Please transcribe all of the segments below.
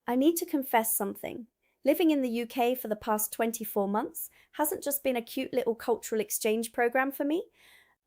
I need to confess something. Living in the UK for the past 24 months hasn't just been a cute little cultural exchange program for me.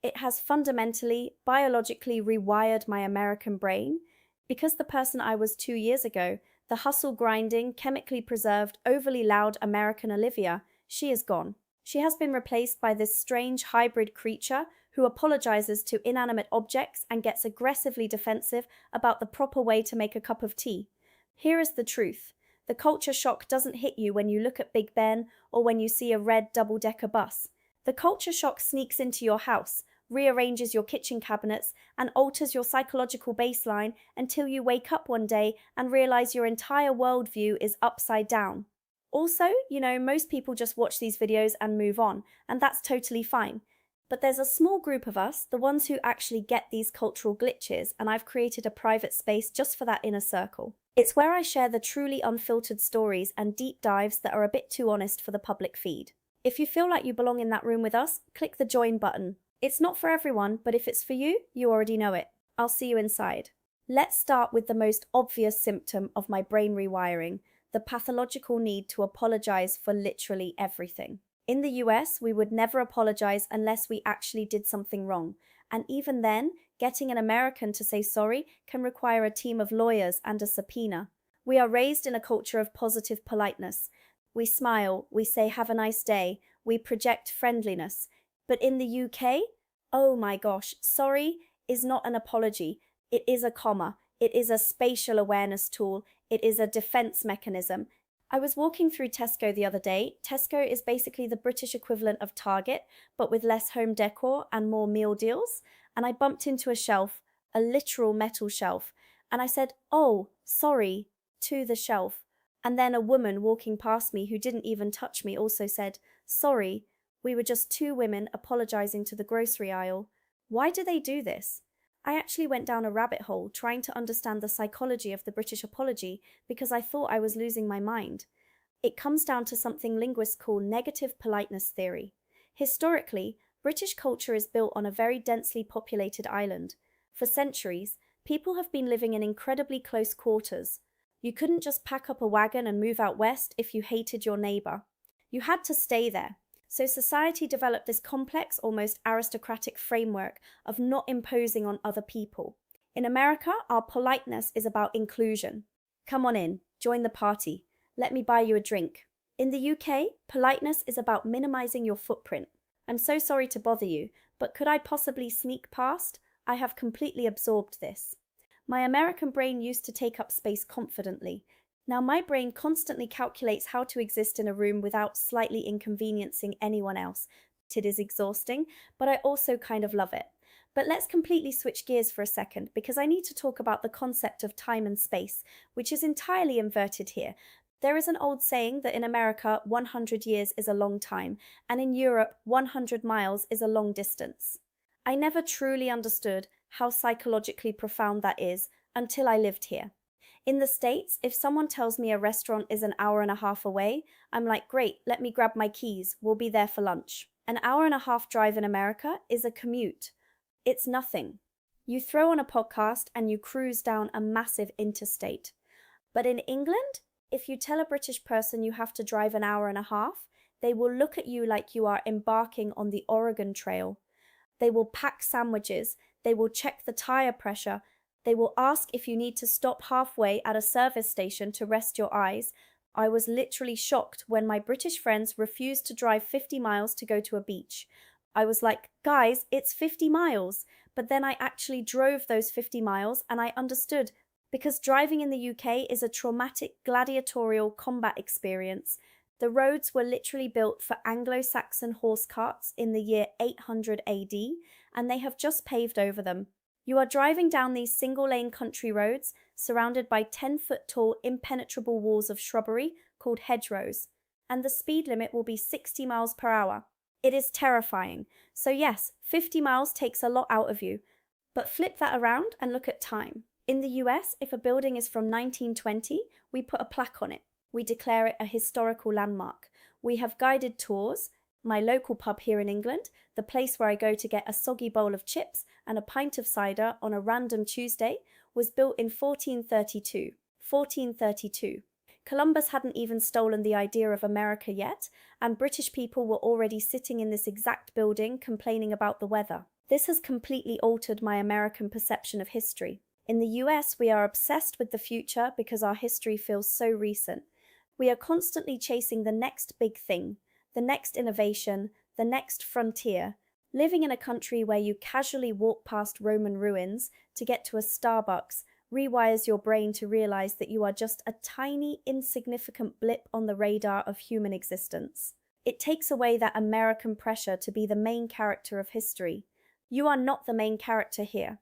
It has fundamentally, biologically rewired my American brain. Because the person I was 2 years ago, the hustle grinding, chemically preserved, overly loud American Olivia, she is gone. She has been replaced by this strange hybrid creature who apologizes to inanimate objects and gets aggressively defensive about the proper way to make a cup of tea. Here is the truth. The culture shock doesn't hit you when you look at Big Ben or when you see a red double-decker bus. The culture shock sneaks into your house, rearranges your kitchen cabinets, and alters your psychological baseline until you wake up one day and realize your entire worldview is upside down. Also, most people just watch these videos and move on, and that's totally fine. But there's a small group of us, the ones who actually get these cultural glitches, and I've created a private space just for that inner circle. It's where I share the truly unfiltered stories and deep dives that are a bit too honest for the public feed. If you feel like you belong in that room with us, click the join button. It's not for everyone, but if it's for you, you already know it. I'll see you inside. Let's start with the most obvious symptom of my brain rewiring, the pathological need to apologize for literally everything. In the US, we would never apologize unless we actually did something wrong. And even then, getting an American to say sorry can require a team of lawyers and a subpoena. We are raised in a culture of positive politeness. We smile, we say have a nice day, we project friendliness. But in the UK, oh my gosh, sorry is not an apology. It is a comma. It is a spatial awareness tool. It is a defense mechanism. I was walking through Tesco the other day. Tesco is basically the British equivalent of Target, but with less home decor and more meal deals. And I bumped into a shelf, a literal metal shelf. And I said, "Oh, sorry," to the shelf. And then a woman walking past me who didn't even touch me also said, "Sorry." We were just two women apologizing to the grocery aisle. Why do they do this? I actually went down a rabbit hole trying to understand the psychology of the British apology because I thought I was losing my mind. It comes down to something linguists call negative politeness theory. Historically, British culture is built on a very densely populated island. For centuries, people have been living in incredibly close quarters. You couldn't just pack up a wagon and move out west if you hated your neighbor. You had to stay there. So society developed this complex, almost aristocratic framework of not imposing on other people. In America, our politeness is about inclusion. Come on in, join the party. Let me buy you a drink. In the UK, politeness is about minimizing your footprint. I'm so sorry to bother you, but could I possibly sneak past? I have completely absorbed this. My American brain used to take up space confidently. Now my brain constantly calculates how to exist in a room without slightly inconveniencing anyone else. It is exhausting, but I also kind of love it. But let's completely switch gears for a second because I need to talk about the concept of time and space, which is entirely inverted here. There is an old saying that in America, 100 years is a long time, and in Europe, 100 miles is a long distance. I never truly understood how psychologically profound that is until I lived here. In the States, if someone tells me a restaurant is an hour and a half away, I'm like, great, let me grab my keys, we'll be there for lunch. An hour and a half drive in America is a commute. It's nothing. You throw on a podcast and you cruise down a massive interstate. But in England, if you tell a British person you have to drive an hour and a half, they will look at you like you are embarking on the Oregon Trail. They will pack sandwiches, they will check the tire pressure, they will ask if you need to stop halfway at a service station to rest your eyes. I was literally shocked when my British friends refused to drive 50 miles to go to a beach. I was like, guys, it's 50 miles. But then I actually drove those 50 miles and I understood because driving in the UK is a traumatic gladiatorial combat experience. The roads were literally built for Anglo-Saxon horse carts in the year 800 AD, and they have just paved over them. You are driving down these single-lane country roads surrounded by 10-foot-tall impenetrable walls of shrubbery called hedgerows, and the speed limit will be 60 miles per hour. It is terrifying. So yes, 50 miles takes a lot out of you. But flip that around and look at time. In the US, if a building is from 1920, we put a plaque on it. We declare it a historical landmark. We have guided tours. My local pub here in England, the place where I go to get a soggy bowl of chips and a pint of cider on a random Tuesday, was built in 1432. 1432. Columbus hadn't even stolen the idea of America yet, and British people were already sitting in this exact building complaining about the weather. This has completely altered my American perception of history. In the US, we are obsessed with the future because our history feels so recent. We are constantly chasing the next big thing, the next innovation, the next frontier. Living in a country where you casually walk past Roman ruins to get to a Starbucks rewires your brain to realize that you are just a tiny, insignificant blip on the radar of human existence. It takes away that American pressure to be the main character of history. You are not the main character here.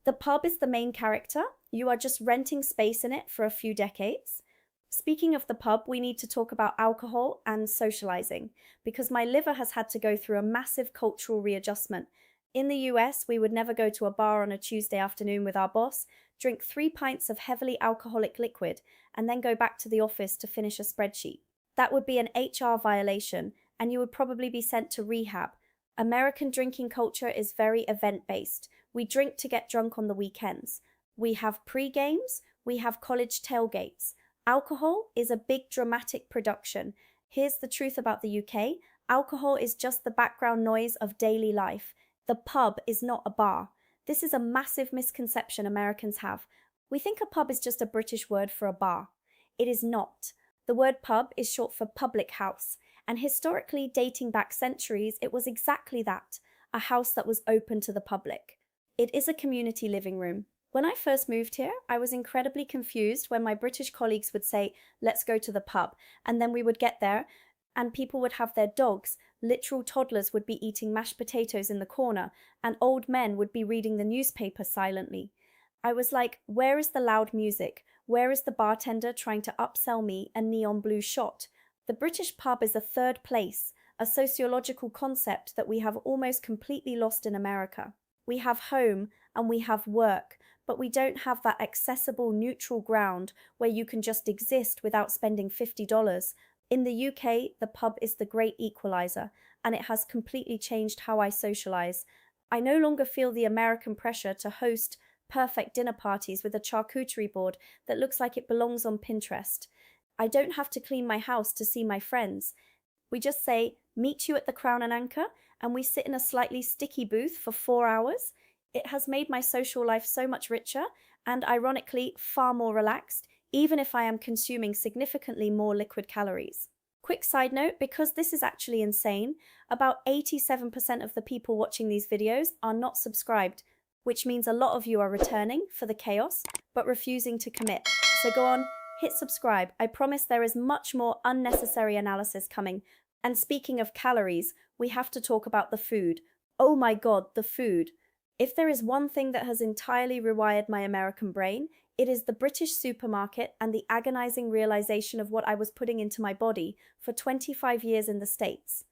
The pub is the main character. You are just renting space in it for a few decades. Speaking of the pub, we need to talk about alcohol and socializing, because my liver has had to go through a massive cultural readjustment. In the US, we would never go to a bar on a Tuesday afternoon with our boss, drink 3 pints of heavily alcoholic liquid, and then go back to the office to finish a spreadsheet. That would be an HR violation, and you would probably be sent to rehab. American drinking culture is very event-based. We drink to get drunk on the weekends. We have pre-games, we have college tailgates. Alcohol is a big dramatic production. Here's the truth about the UK. Alcohol is just the background noise of daily life. The pub is not a bar. This is a massive misconception Americans have. We think a pub is just a British word for a bar. It is not. The word pub is short for public house, and historically, dating back centuries, it was exactly that, a house that was open to the public. It is a community living room. When I first moved here, I was incredibly confused when my British colleagues would say, "Let's go to the pub," and then we would get there and people would have their dogs, literal toddlers would be eating mashed potatoes in the corner, and old men would be reading the newspaper silently. I was like, where is the loud music? Where is the bartender trying to upsell me a neon blue shot? The British pub is a third place, a sociological concept that we have almost completely lost in America. We have home and we have work, but we don't have that accessible neutral ground where you can just exist without spending $50. In the UK, the pub is the great equalizer, and it has completely changed how I socialize. I no longer feel the American pressure to host perfect dinner parties with a charcuterie board that looks like it belongs on Pinterest. I don't have to clean my house to see my friends. We just say, "Meet you at the Crown and Anchor," and we sit in a slightly sticky booth for 4 hours. It has made my social life so much richer and, ironically, far more relaxed, even if I am consuming significantly more liquid calories. Quick side note, because this is actually insane, about 87% of the people watching these videos are not subscribed, which means a lot of you are returning for the chaos, but refusing to commit. So go on, hit subscribe. I promise there is much more unnecessary analysis coming. And speaking of calories, we have to talk about the food. Oh my God, the food. If there is one thing that has entirely rewired my American brain, it is the British supermarket and the agonizing realization of what I was putting into my body for 25 years in the States.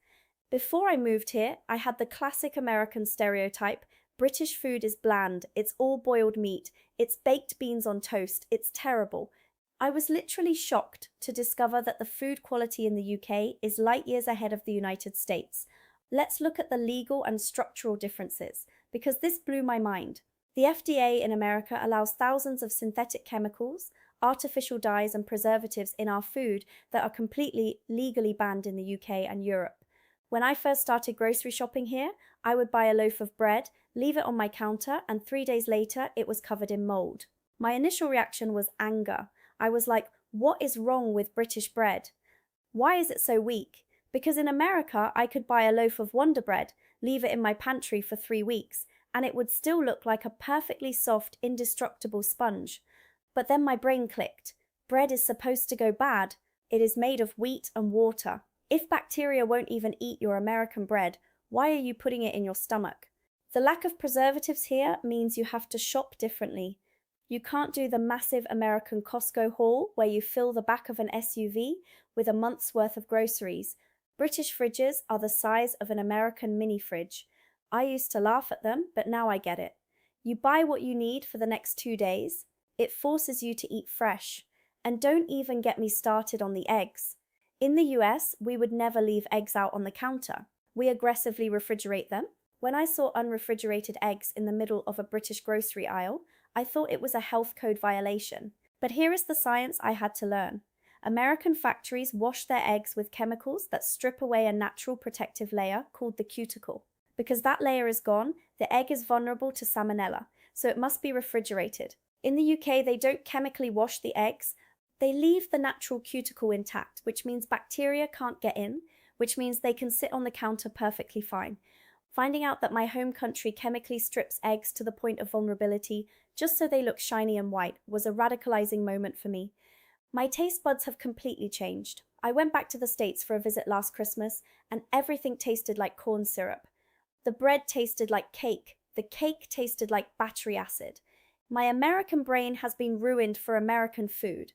Before I moved here, I had the classic American stereotype: British food is bland, it's all boiled meat, it's baked beans on toast, it's terrible. I was literally shocked to discover that the food quality in the UK is light years ahead of the United States. Let's look at the legal and structural differences, because this blew my mind. The FDA in America allows thousands of synthetic chemicals, artificial dyes, and preservatives in our food that are completely legally banned in the UK and Europe. When I first started grocery shopping here, I would buy a loaf of bread, leave it on my counter, and 3 days later it was covered in mold. My initial reaction was anger. I was like, what is wrong with British bread? Why is it so weak? Because in America, I could buy a loaf of Wonder Bread, leave it in my pantry for 3 weeks, and it would still look like a perfectly soft, indestructible sponge. But then my brain clicked. Bread is supposed to go bad. It is made of wheat and water. If bacteria won't even eat your American bread, why are you putting it in your stomach? The lack of preservatives here means you have to shop differently. You can't do the massive American Costco haul where you fill the back of an SUV with a month's worth of groceries. British fridges are the size of an American mini fridge. I used to laugh at them, but now I get it. You buy what you need for the next 2 days. It forces you to eat fresh. And don't even get me started on the eggs. In the US, we would never leave eggs out on the counter. We aggressively refrigerate them. When I saw unrefrigerated eggs in the middle of a British grocery aisle, I thought it was a health code violation. But here is the science I had to learn. American factories wash their eggs with chemicals that strip away a natural protective layer called the cuticle. Because that layer is gone, the egg is vulnerable to salmonella, so it must be refrigerated. In the UK, they don't chemically wash the eggs. They leave the natural cuticle intact, which means bacteria can't get in, which means they can sit on the counter perfectly fine. Finding out that my home country chemically strips eggs to the point of vulnerability just so they look shiny and white was a radicalizing moment for me. My taste buds have completely changed. I went back to the States for a visit last Christmas, and everything tasted like corn syrup. The bread tasted like cake. The cake tasted like battery acid. My American brain has been ruined for American food.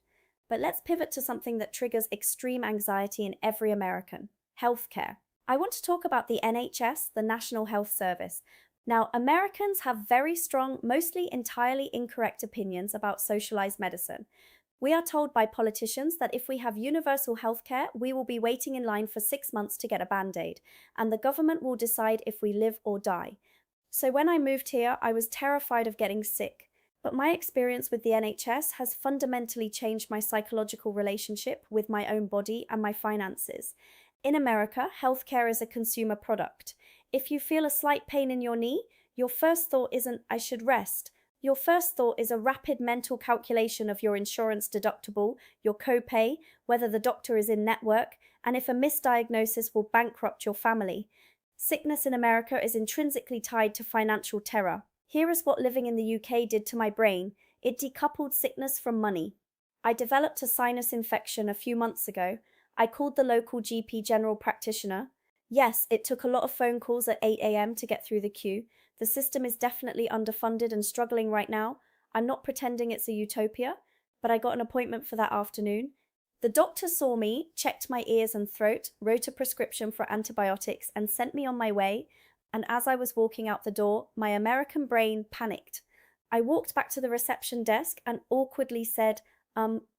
But let's pivot to something that triggers extreme anxiety in every American: healthcare. I want to talk about the NHS, the National Health Service. Now, Americans have very strong, mostly entirely incorrect opinions about socialized medicine. We are told by politicians that if we have universal healthcare, we will be waiting in line for 6 months to get a band-aid, and the government will decide if we live or die. So when I moved here, I was terrified of getting sick. But my experience with the NHS has fundamentally changed my psychological relationship with my own body and my finances. In America, healthcare is a consumer product. If you feel a slight pain in your knee, your first thought isn't, "I should rest." Your first thought is a rapid mental calculation of your insurance deductible, your copay, whether the doctor is in network, and if a misdiagnosis will bankrupt your family. Sickness in America is intrinsically tied to financial terror. Here is what living in the UK did to my brain. It decoupled sickness from money. I developed a sinus infection a few months ago. I called the local GP general practitioner. Yes, it took a lot of phone calls at 8 a.m. to get through the queue. The system is definitely underfunded and struggling right now. I'm not pretending it's a utopia, but I got an appointment for that afternoon. The doctor saw me, checked my ears and throat, wrote a prescription for antibiotics, and sent me on my way. And as I was walking out the door, my American brain panicked. I walked back to the reception desk and awkwardly said,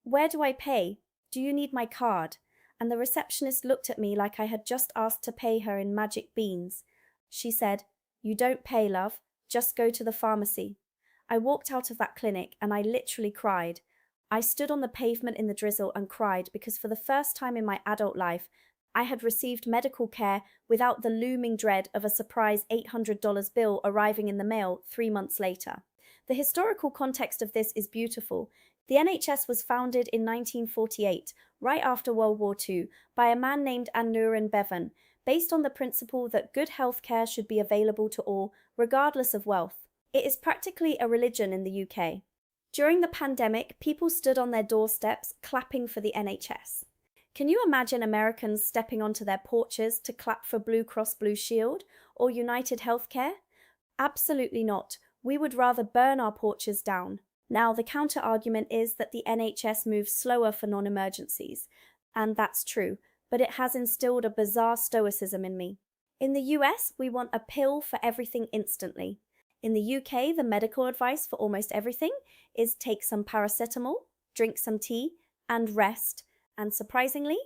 where do I pay? Do you need my card?" And the receptionist looked at me like I had just asked to pay her in magic beans. She said, "You don't pay, love. Just go to the pharmacy." I walked out of that clinic and I literally cried. I stood on the pavement in the drizzle and cried because for the first time in my adult life, I had received medical care without the looming dread of a surprise $800 bill arriving in the mail 3 months later. The historical context of this is beautiful. The NHS was founded in 1948, right after World War II, by a man named Aneurin Bevan, based on the principle that good healthcare should be available to all, regardless of wealth. It is practically a religion in the UK. During the pandemic, people stood on their doorsteps clapping for the NHS. Can you imagine Americans stepping onto their porches to clap for Blue Cross Blue Shield or United Healthcare? Absolutely not. We would rather burn our porches down. Now, the counter-argument is that the NHS moves slower for non-emergencies, and that's true, but it has instilled a bizarre stoicism in me. In the US, we want a pill for everything instantly. In the UK, the medical advice for almost everything is take some paracetamol, drink some tea, and rest. And surprisingly,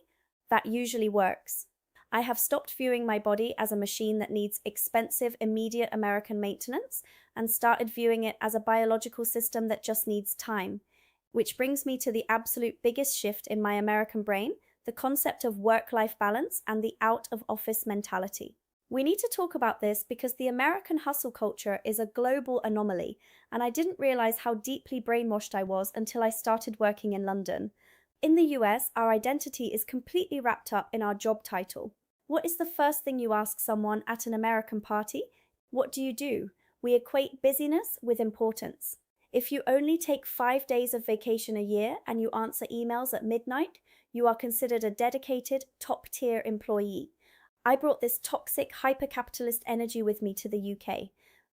that usually works. I have stopped viewing my body as a machine that needs expensive, immediate American maintenance and started viewing it as a biological system that just needs time. Which brings me to the absolute biggest shift in my American brain, the concept of work-life balance and the out-of-office mentality. We need to talk about this because the American hustle culture is a global anomaly, and I didn't realize how deeply brainwashed I was until I started working in London. In the US, our identity is completely wrapped up in our job title. What is the first thing you ask someone at an American party? What do you do? We equate busyness with importance. If you only take 5 days of vacation a year and you answer emails at midnight, you are considered a dedicated, top-tier employee. I brought this toxic, hyper-capitalist energy with me to the UK.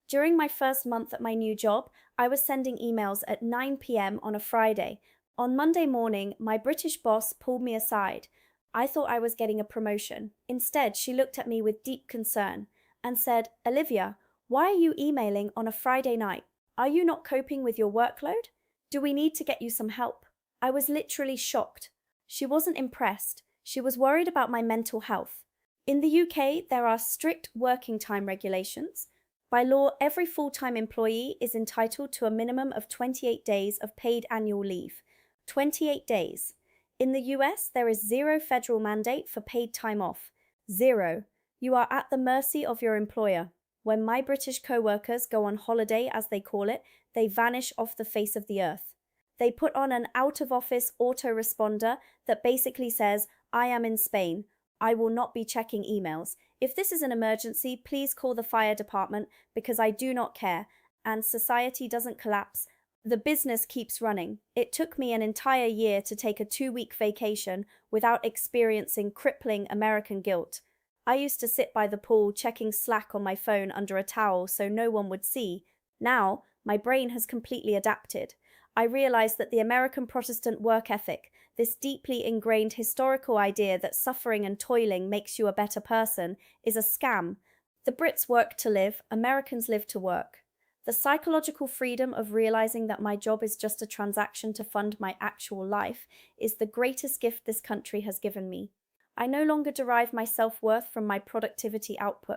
During my first month at my new job, I was sending emails at 9 p.m. on a Friday. On Monday morning, my British boss pulled me aside. I thought I was getting a promotion. Instead, she looked at me with deep concern and said, "Olivia, why are you emailing on a Friday night? Are you not coping with your workload? Do we need to get you some help?" I was literally shocked. She wasn't impressed. She was worried about my mental health. In the UK, there are strict working time regulations. By law, every full-time employee is entitled to a minimum of 28 days of paid annual leave. 28 days. In the US, there is zero federal mandate for paid time off. Zero. You are at the mercy of your employer. When my British co-workers go on holiday, as they call it, they vanish off the face of the earth. They put on an out-of-office autoresponder that basically says, I am in Spain. I will not be checking emails. If this is an emergency, please call the fire department because I do not care. And society doesn't collapse. The business keeps running. It took me an entire year to take a 2-week vacation without experiencing crippling American guilt. I used to sit by the pool checking Slack on my phone under a towel so no one would see. Now, my brain has completely adapted. I realize that the American Protestant work ethic, this deeply ingrained historical idea that suffering and toiling makes you a better person, is a scam. The Brits work to live, Americans live to work. The psychological freedom of realizing that my job is just a transaction to fund my actual life is the greatest gift this country has given me. I no longer derive my self-worth from my productivity output.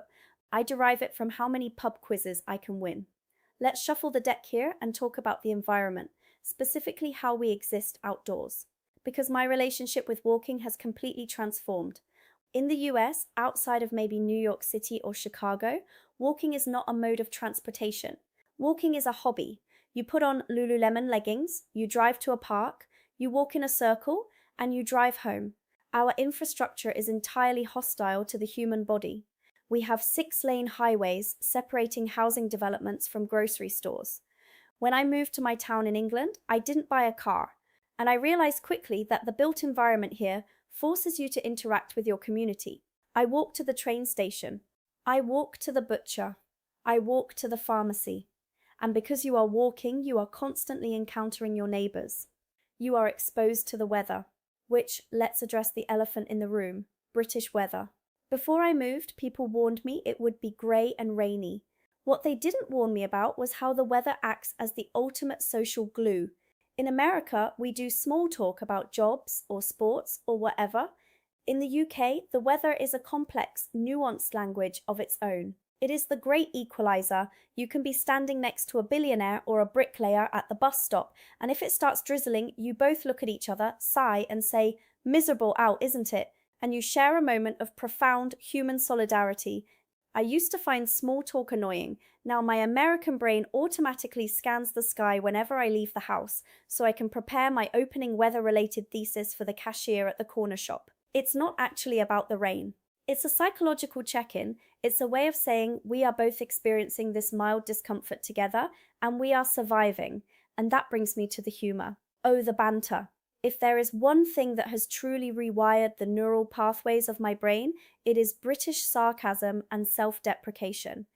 I derive it from how many pub quizzes I can win. Let's shuffle the deck here and talk about the environment, specifically how we exist outdoors. Because my relationship with walking has completely transformed. In the US, outside of maybe New York City or Chicago, walking is not a mode of transportation. Walking is a hobby. You put on Lululemon leggings, you drive to a park, you walk in a circle, and you drive home. Our infrastructure is entirely hostile to the human body. We have 6-lane highways separating housing developments from grocery stores. When I moved to my town in England, I didn't buy a car, and I realized quickly that the built environment here forces you to interact with your community. I walk to the train station. I walk to the butcher. I walk to the pharmacy. And because you are walking, you are constantly encountering your neighbors. You are exposed to the weather, which, let's address the elephant in the room, British weather. Before I moved, people warned me it would be grey and rainy. What they didn't warn me about was how the weather acts as the ultimate social glue. In America, we do small talk about jobs or sports or whatever. In the UK, the weather is a complex, nuanced language of its own. It is the great equalizer. You can be standing next to a billionaire or a bricklayer at the bus stop, and if it starts drizzling, you both look at each other, sigh, and say, "Miserable out, isn't it?" And you share a moment of profound human solidarity. I used to find small talk annoying. Now my American brain automatically scans the sky whenever I leave the house, so I can prepare my opening weather-related thesis for the cashier at the corner shop. It's not actually about the rain. It's a psychological check-in. It's a way of saying we are both experiencing this mild discomfort together, and we are surviving. And that brings me to the humor. Oh, the banter. If there is one thing that has truly rewired the neural pathways of my brain, it is British sarcasm and self-deprecation.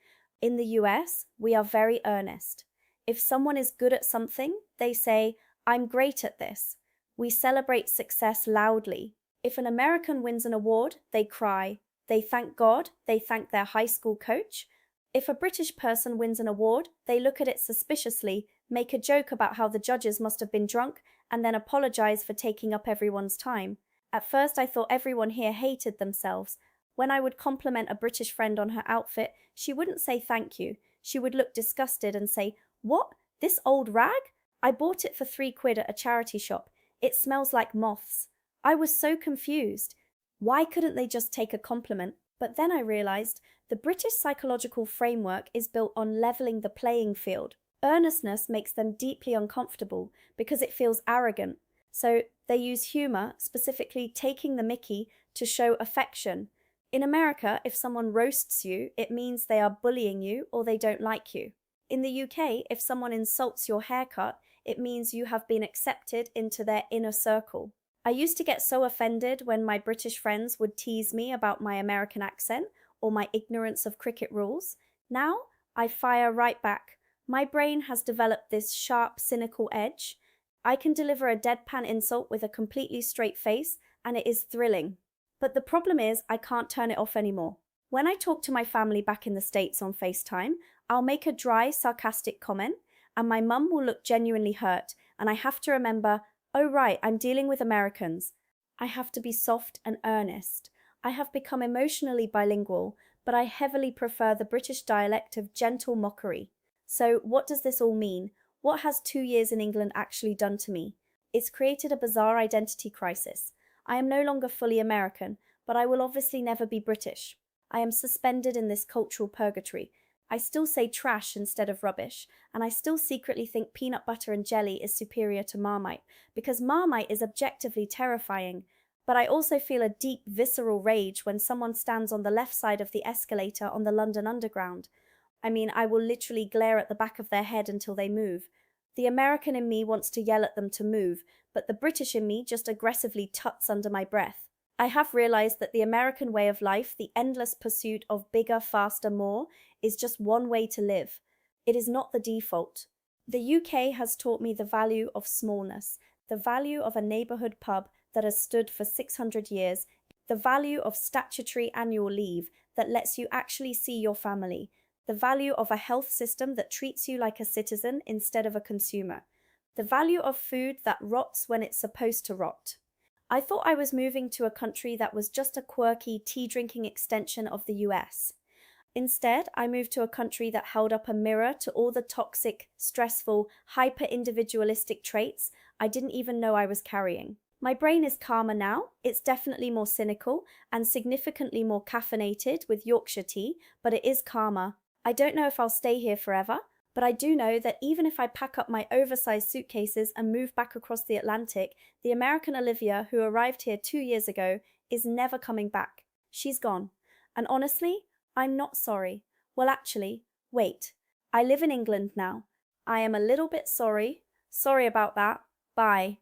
In the US, we are very earnest. If someone is good at something, they say, "I'm great at this." We celebrate success loudly. If an American wins an award, they cry. They thank God, they thank their high school coach. If a British person wins an award, they look at it suspiciously, make a joke about how the judges must have been drunk, and then apologize for taking up everyone's time. At first I thought everyone here hated themselves. When I would compliment a British friend on her outfit, she wouldn't say thank you. She would look disgusted and say, "What? This old rag? I bought it for £3 at a charity shop. It smells like moths." I was so confused. Why couldn't they just take a compliment? But then I realized the British psychological framework is built on leveling the playing field. Earnestness makes them deeply uncomfortable because it feels arrogant. So they use humor, specifically taking the mickey, to show affection. In America, if someone roasts you, it means they are bullying you or they don't like you. In the UK, if someone insults your haircut, it means you have been accepted into their inner circle. I used to get so offended when my British friends would tease me about my American accent or my ignorance of cricket rules. Now, I fire right back. My brain has developed this sharp, cynical edge. I can deliver a deadpan insult with a completely straight face, and it is thrilling. But the problem is, I can't turn it off anymore. When I talk to my family back in the States on FaceTime, I'll make a dry, sarcastic comment, and my mum will look genuinely hurt, and I have to remember, oh right, I'm dealing with Americans. I have to be soft and earnest. I have become emotionally bilingual, but I heavily prefer the British dialect of gentle mockery. So what does this all mean? What has 2 years in England actually done to me? It's created a bizarre identity crisis. I am no longer fully American, but I will obviously never be British. I am suspended in this cultural purgatory. I still say trash instead of rubbish, and I still secretly think peanut butter and jelly is superior to Marmite, because Marmite is objectively terrifying. But I also feel a deep, visceral rage when someone stands on the left side of the escalator on the London Underground. I mean, I will literally glare at the back of their head until they move. The American in me wants to yell at them to move, but the British in me just aggressively tuts under my breath. I have realized that the American way of life, the endless pursuit of bigger, faster, more, is just one way to live. It is not the default. The UK has taught me the value of smallness, the value of a neighbourhood pub that has stood for 600 years, the value of statutory annual leave that lets you actually see your family, the value of a health system that treats you like a citizen instead of a consumer, the value of food that rots when it's supposed to rot. I thought I was moving to a country that was just a quirky, tea-drinking extension of the US. Instead, I moved to a country that held up a mirror to all the toxic, stressful, hyper-individualistic traits I didn't even know I was carrying. My brain is calmer now. It's definitely more cynical and significantly more caffeinated with Yorkshire tea, but it is calmer. I don't know if I'll stay here forever, but I do know that even if I pack up my oversized suitcases and move back across the Atlantic, the American Olivia who arrived here 2 years ago is never coming back. She's gone. And honestly, I'm not sorry. Well, actually, wait. I live in England now. I am a little bit sorry. Sorry about that. Bye.